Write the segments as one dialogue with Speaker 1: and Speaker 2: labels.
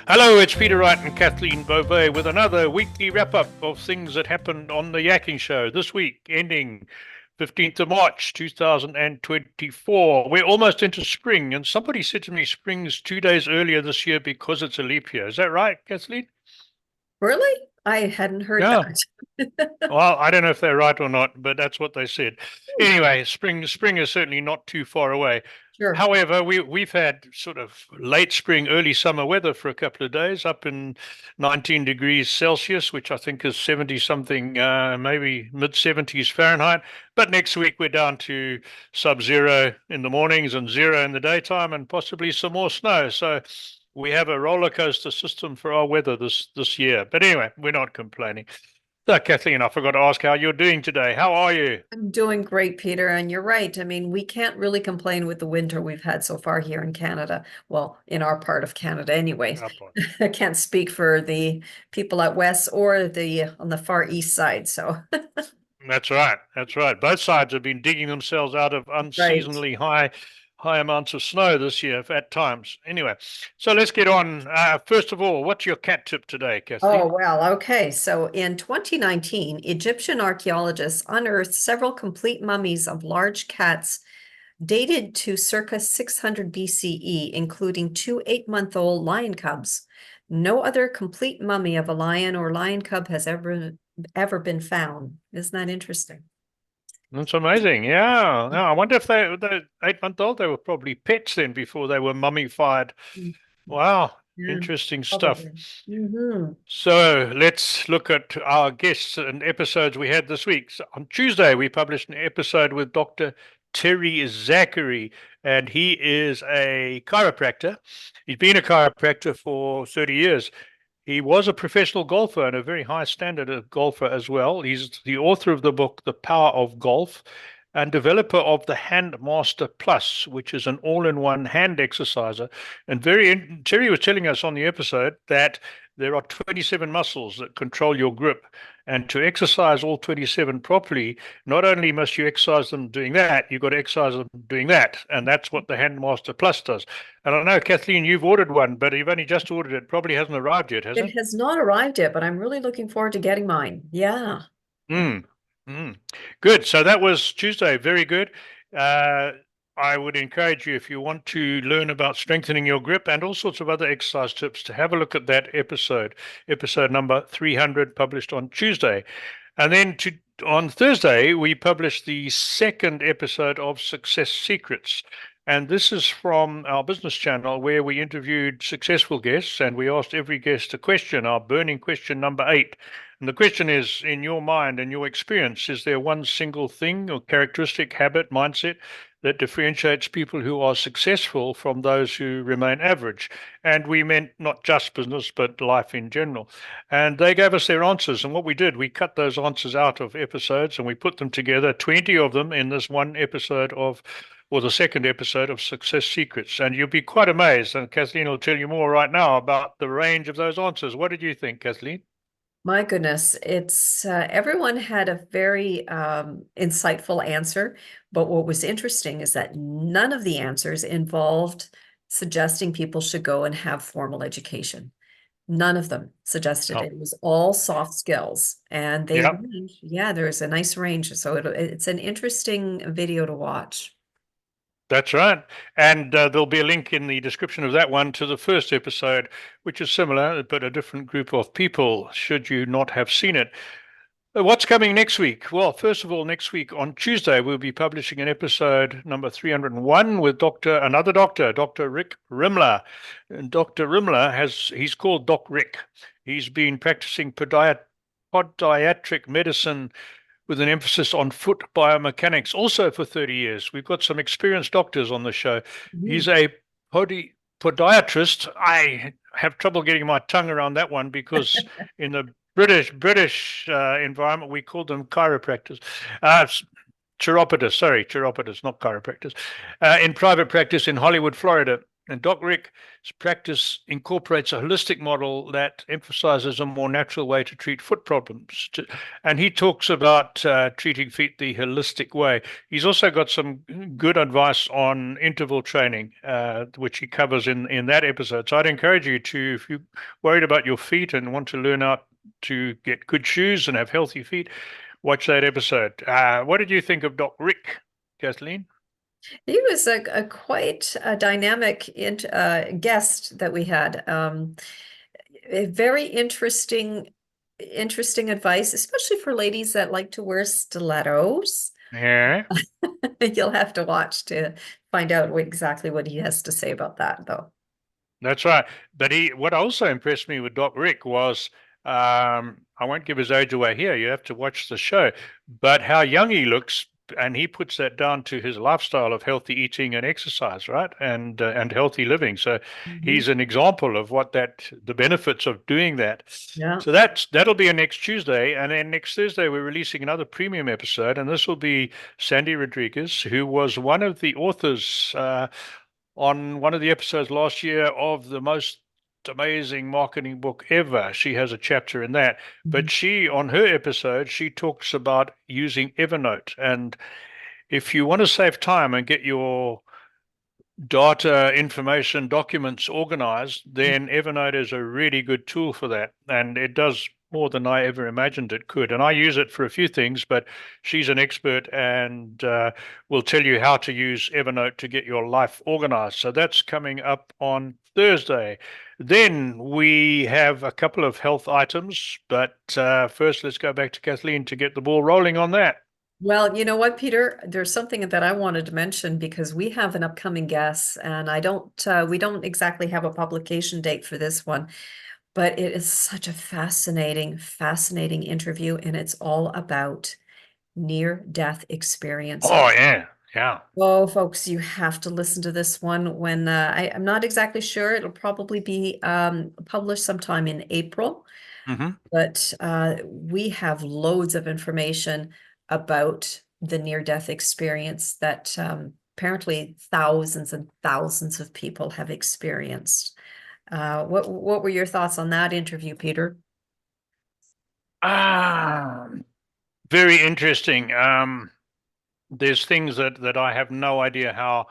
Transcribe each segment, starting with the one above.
Speaker 1: Hello, it's Peter Wright and Kathleen Beauvais with another weekly wrap-up of things that happened on the Yakking Show this week, ending 15th of March 2024. We're almost into spring, and somebody said to me spring's 2 days earlier this year because it's a leap year. Is that right, Kathleen?
Speaker 2: Really? I hadn't heard
Speaker 1: Yeah.
Speaker 2: that.
Speaker 1: Well, I don't know if they're right or not, but that's what they said. Anyway, spring is certainly not too far away.
Speaker 2: Sure.
Speaker 1: However, we've had sort of late spring, early summer weather for a couple of days, up in 19 degrees Celsius, which I think is 70 something, maybe mid 70s Fahrenheit. But next week we're down to sub-zero in the mornings and zero in the daytime, and possibly some more snow. So we have a roller coaster system for our weather this year. But anyway, we're not complaining. So, Kathleen, I forgot to ask how you're doing today. How are you?
Speaker 2: I'm doing great, Peter, and you're right. I mean, we can't really complain with the winter we've had so far here in Canada. Well, in our part of Canada anyway.
Speaker 1: Up on.
Speaker 2: I can't speak for the people out west or the on the far east side. So,
Speaker 1: That's right. That's right. Both sides have been digging themselves out of
Speaker 2: right.
Speaker 1: unseasonably high amounts of snow this year at times. Anyway, so let's get on. First of all, what's your cat tip today,
Speaker 2: Oh,
Speaker 1: Kathleen?
Speaker 2: well, okay. So in 2019, Egyptian archaeologists unearthed several complete mummies of large cats dated to circa 600 BCE, including two 8-month-old lion cubs. No other complete mummy of a lion or lion cub has ever been found. Isn't that interesting?
Speaker 1: That's amazing. Yeah. Now, I wonder if the 8 month old, they were probably pets then before they were mummified.
Speaker 2: Mm.
Speaker 1: Wow.
Speaker 2: Yeah,
Speaker 1: Interesting stuff.
Speaker 2: probably. Hmm.
Speaker 1: So let's look at our guests and episodes we had this week. So on Tuesday, we published an episode with Dr. Terry Zachary, and he is a chiropractor. He's been a chiropractor for 30 years. He was a professional golfer and a very high standard of golfer as well. He's the author of the book, The Power of Golf, and developer of the Handmaster Plus, which is an all-in-one hand exerciser. And Terry was telling us on the episode that there are 27 muscles that control your grip. And to exercise all 27 properly, not only must you exercise them doing that, you've got to exercise them doing that. And that's what the Handmaster Plus does. And I know, Kathleen, you've ordered one, but you've only just ordered it. Probably hasn't arrived yet, has
Speaker 2: It
Speaker 1: it?
Speaker 2: has not arrived yet, but I'm really looking forward to getting mine. Yeah.
Speaker 1: Mm, mm. Good. So that was Tuesday. Very good. Uh, I would encourage you, if you want to learn about strengthening your grip and all sorts of other exercise tips, to have a look at that episode number 300, published on Tuesday. And then on Thursday, we published the second episode of Success Secrets. And this is from our business channel where we interviewed successful guests and we asked every guest a question, our burning question number 8. And the question is, in your mind and your experience, is there one single thing or characteristic, habit, mindset that differentiates people who are successful from those who remain average? And we meant not just business, but life in general. And they gave us their answers. And what we did, we cut those answers out of episodes and we put them together, 20 of them in this one episode or the second episode of Success Secrets. And you'll be quite amazed. And Kathleen will tell you more right now about the range of those answers. What did you think, Kathleen?
Speaker 2: My goodness, it's everyone had a very insightful answer, but what was interesting is that none of the answers involved suggesting people should go and have formal education. None of them suggested
Speaker 1: Oh,
Speaker 2: it. It was all soft skills, and they
Speaker 1: yeah.
Speaker 2: range. Yeah, there's a nice range, so it's an interesting video to watch.
Speaker 1: That's right. And there'll be a link in the description of that one to the first episode, which is similar, but a different group of people, should you not have seen it. What's coming next week? Well, first of all, next week on Tuesday, we'll be publishing an episode number 301 with another doctor, Dr. Rick Rimler. And Dr. Rimler he's called Doc Rick. He's been practicing podiatric medicine with an emphasis on foot biomechanics, also for 30 years. We've got some experienced doctors on the show.
Speaker 2: Mhm.
Speaker 1: He's a podiatrist. I have trouble getting my tongue around that one because in the British environment, we call them chiropractors. Uh, chiropodists, not chiropractors. In private practice in Hollywood, Florida. And Doc Rick's practice incorporates a holistic model that emphasizes a more natural way to treat foot problems. And he talks about treating feet the holistic way. He's also got some good advice on interval training, which he covers in that episode. So I'd encourage you to, if you're worried about your feet and want to learn how to get good shoes and have healthy feet, watch that episode. What did you think of Doc Rick, Kathleen?
Speaker 2: He was a quite a dynamic guest that we had. A very interesting advice, especially for ladies that like to wear stilettos.
Speaker 1: Yeah.
Speaker 2: You'll have to watch to find out exactly what he has to say about that, though.
Speaker 1: That's right. But what also impressed me with Doc Rick was, I won't give his age away here. You have to watch the show, but how young he looks, and he puts that down to his lifestyle of healthy eating and exercise, right, and healthy living. So
Speaker 2: Mhm.
Speaker 1: he's an example of the benefits of doing that.
Speaker 2: Yeah.
Speaker 1: So that'll be a next Tuesday, and then next Thursday we're releasing another premium episode, and this will be Sandy Rodriguez, who was one of the authors. On one of the episodes last year of the most amazing marketing book ever. She has a chapter in that.
Speaker 2: Mhm.
Speaker 1: But on her episode, she talks about using Evernote. And if you want to save time and get your data, information, documents organized, then Evernote is a really good tool for that. And it does more than I ever imagined it could. And I use it for a few things, but she's an expert and will tell you how to use Evernote to get your life organized. So that's coming up on Thursday. Then we have a couple of health items, but first let's go back to Kathleen to get the ball rolling on that.
Speaker 2: Well, you know what, Peter? There's something that I wanted to mention because we have an upcoming guest, and we don't exactly have a publication date for this one, but it is such a fascinating interview, and it's all about near-death
Speaker 1: Oh,
Speaker 2: experiences.
Speaker 1: yeah. Yeah.
Speaker 2: Oh, folks, you have to listen to this one when I'm not exactly sure. It'll probably be published sometime in April,
Speaker 1: Hmm.
Speaker 2: but we have loads of information about the near-death experience that apparently thousands and thousands of people have experienced. What were your thoughts on that interview, Peter?
Speaker 1: Ah, very interesting. There's things that I have no idea how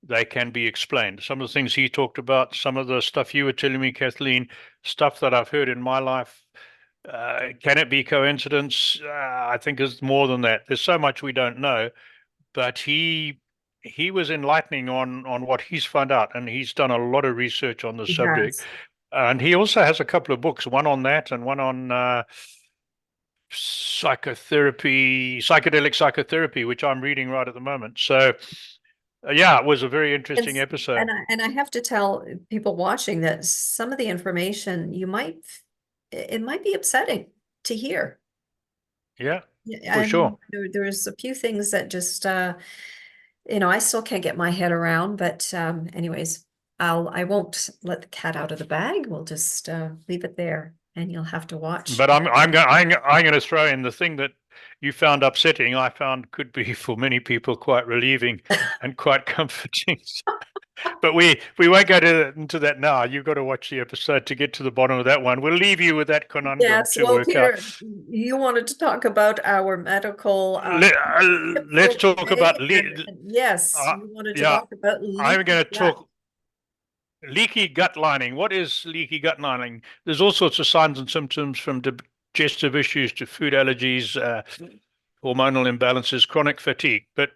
Speaker 1: they can be explained. Some of the things he talked about, some of the stuff you were telling me, Kathleen, stuff that I've heard in my life. Can it be coincidence? I think it's more than that. There's so much we don't know, but he was enlightening on what he's found out, and he's done a lot of research on the subject.
Speaker 2: Yes.
Speaker 1: And he also has a couple of books, one on that and one on psychedelic psychotherapy, which I'm reading right at the moment. So, yeah, it was a very
Speaker 2: And,
Speaker 1: interesting
Speaker 2: s-
Speaker 1: episode.
Speaker 2: and I have to tell people watching that some of the information it might be upsetting to hear.
Speaker 1: Yeah,
Speaker 2: Yeah,
Speaker 1: for
Speaker 2: I mean,
Speaker 1: sure.
Speaker 2: there's a few things that just I still can't get my head around, but anyways, I won't let the cat out of the bag. We'll just leave it there, and you'll have to watch.
Speaker 1: But I'm going to throw in the thing that you found upsetting. I found could be for many people quite relieving and quite comforting. But we won't go into that now. You've got to watch the episode to get to the bottom of that one. We'll leave you with that conundrum
Speaker 2: Yes,
Speaker 1: to
Speaker 2: well,
Speaker 1: work out.
Speaker 2: Peter, you wanted to talk about our medical tip
Speaker 1: Let's
Speaker 2: for
Speaker 1: talk about
Speaker 2: today, and yes,
Speaker 1: uh,
Speaker 2: you wanted to
Speaker 1: yeah.
Speaker 2: talk about
Speaker 1: I'm
Speaker 2: leaky
Speaker 1: going to
Speaker 2: gut.
Speaker 1: talk leaky gut lining. What is leaky gut lining? There's all sorts of signs and symptoms from digestive issues to food allergies, hormonal imbalances, chronic fatigue. But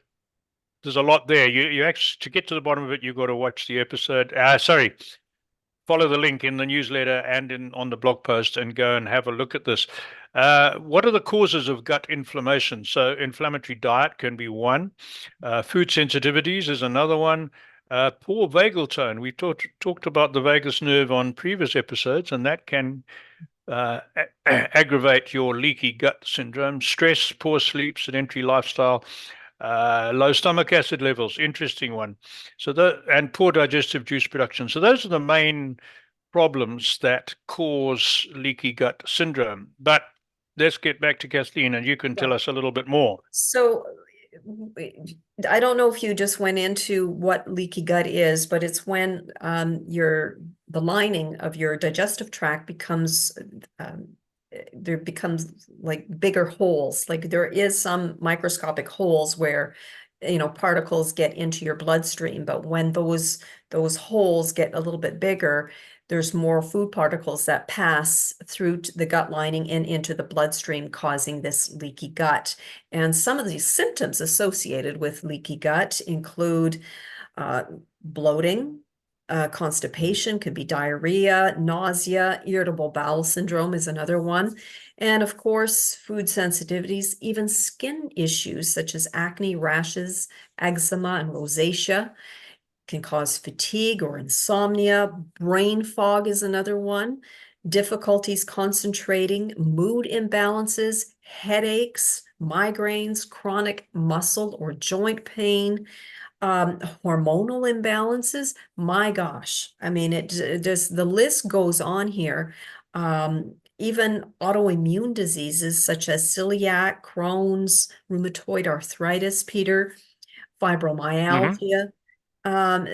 Speaker 1: there's a lot there. You actually to get to the bottom of it, you've got to watch the episode. Sorry, follow the link in the newsletter and on the blog post and go and have a look at this. What are the causes of gut inflammation? So inflammatory diet can be one. Food sensitivities is another one. Poor vagal tone. We talked about the vagus nerve on previous episodes, and that can aggravate your leaky gut syndrome. Stress, poor sleep, sedentary lifestyle, low stomach acid levels. Interesting one. And poor digestive juice production. So those are the main problems that cause leaky gut syndrome. But let's get back to Kathleen, and you can tell
Speaker 2: Well,
Speaker 1: us a little bit more.
Speaker 2: so I don't know if you just went into what leaky gut is, but it's when the lining of your digestive tract becomes there becomes like bigger holes. Like there is some microscopic holes where particles get into your bloodstream, but when those holes get a little bit bigger, there's more food particles that pass through the gut lining and into the bloodstream, causing this leaky gut. And some of these symptoms associated with leaky gut include bloating, constipation, could be diarrhea, nausea, irritable bowel syndrome is another one. And of course, food sensitivities, even skin issues such as acne, rashes, eczema, and rosacea can cause fatigue or insomnia. Brain fog is another one. Difficulties concentrating, mood imbalances, headaches, migraines, chronic muscle or joint pain, hormonal imbalances. My gosh, I mean, it just, the list goes on here. Even autoimmune diseases such as celiac, Crohn's, rheumatoid arthritis, Peter, fibromyalgia.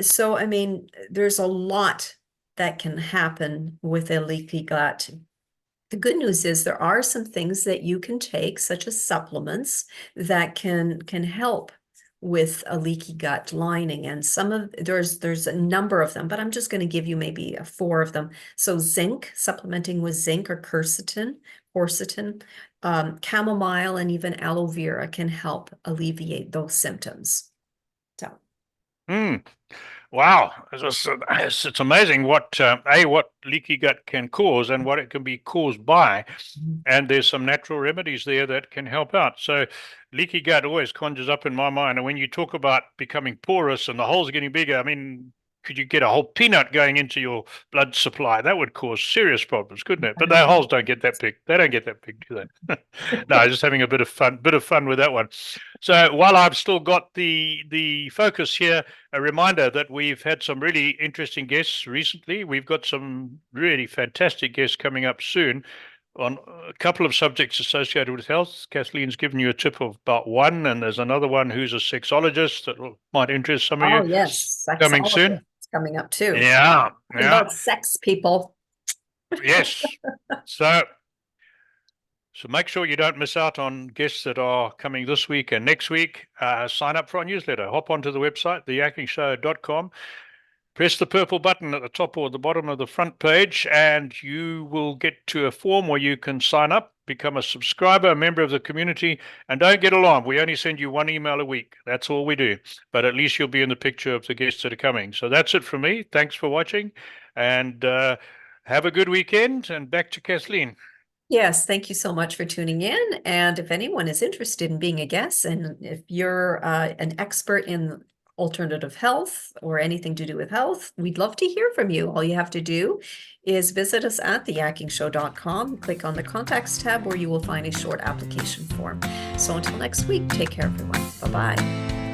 Speaker 2: So, I mean, there's a lot that can happen with a leaky gut. The good news is there are some things that you can take, such as supplements, that can help with a leaky gut lining. And there's a number of them, but I'm just going to give you maybe 4 of them. So zinc, supplementing with zinc or quercetin, chamomile, and even aloe vera can help alleviate those symptoms. So.
Speaker 1: Wow, it's amazing what leaky gut can cause and what it can be caused by, and there's some natural remedies there that can help out. So leaky gut always conjures up in my mind, and when you talk about becoming porous and the holes getting bigger, I mean, could you get a whole peanut going into your blood supply? That would cause serious problems, couldn't it? But the holes don't get that big. They don't get that big, do they? No, just having a bit of fun with that one. So while I've still got the focus here, a reminder that we've had some really interesting guests recently. We've got some really fantastic guests coming up soon on a couple of subjects associated with health. Kathleen's given you a tip of about one, and there's another one who's a sexologist that might interest some of you.
Speaker 2: Oh, yes.
Speaker 1: Coming soon.
Speaker 2: It's coming up too.
Speaker 1: Yeah.
Speaker 2: About sex, people.
Speaker 1: Yes. So make sure you don't miss out on guests that are coming this week and next week. Sign up for our newsletter. Hop onto the website, theyakkingshow.com. Press the purple button at the top or the bottom of the front page, and you will get to a form where you can sign up, become a subscriber, a member of the community, and don't get alarmed. We only send you 1 email a week. That's all we do. But at least you'll be in the picture of the guests that are coming. So that's it from me. Thanks for watching, and have a good weekend. And back to Kathleen.
Speaker 2: Yes, thank you so much for tuning in. And if anyone is interested in being a guest, and if you're an expert in alternative health or anything to do with health, we'd love to hear from you. All you have to do is visit us at theyakkingshow.com, click on the contacts tab where you will find a short application form. So until next week, take care, everyone. Bye-bye.